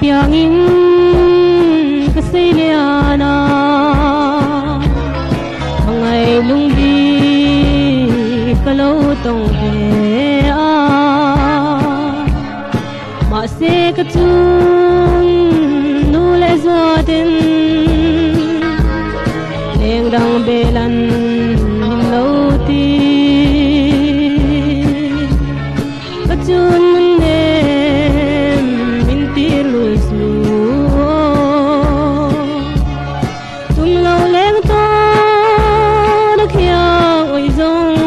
piang in ka sei le ana ngai lung bi ka lo tong he a ma se ka chung nu le zo tin leng dang belan lo ti ka chun ne min ti lu su tum lo leng to na khia oi zong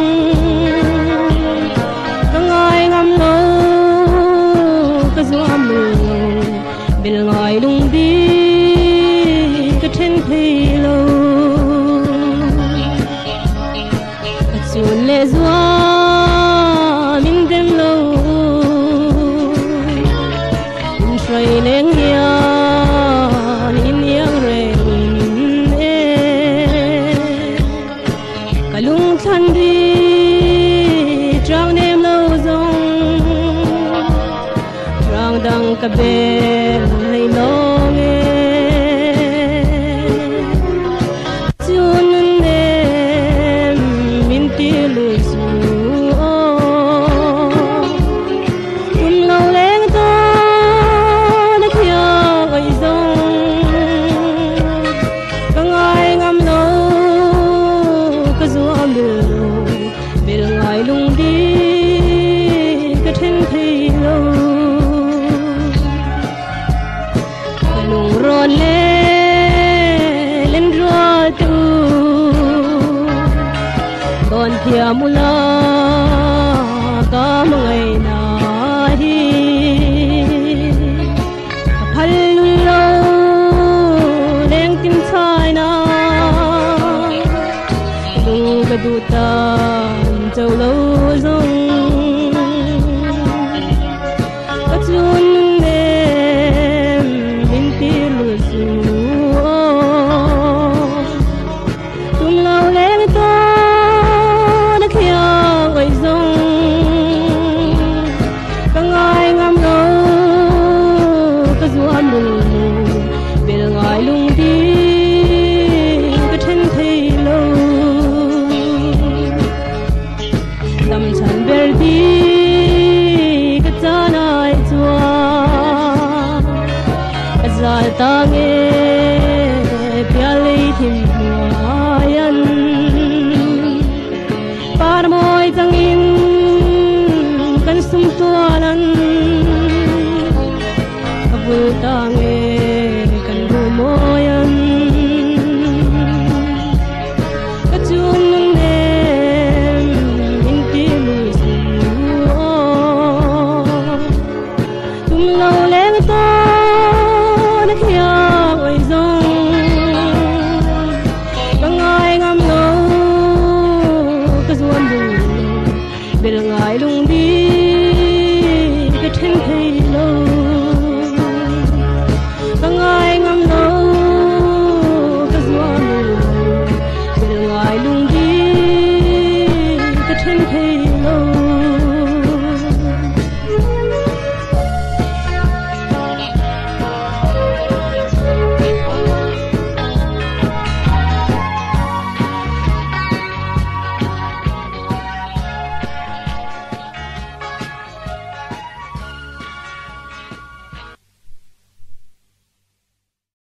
ka ngai ngam lo ka zo am lu bil ngai lung bi ka then phi lo ka chun le zo min dem lo in trai leng ya in yang re e ka lung than di trang nem lo zong trang dang ka bel hai long e chun nem min ti lu su tum lo leng to na khia oi zong ka ngai ngam lo ka zo am lu bil ngai lung di ka then thei lo ka lung ron le len ro tu don thia mula ka mangai na hi phal lu lo leng tim chai na lung ka du ta châu lo zong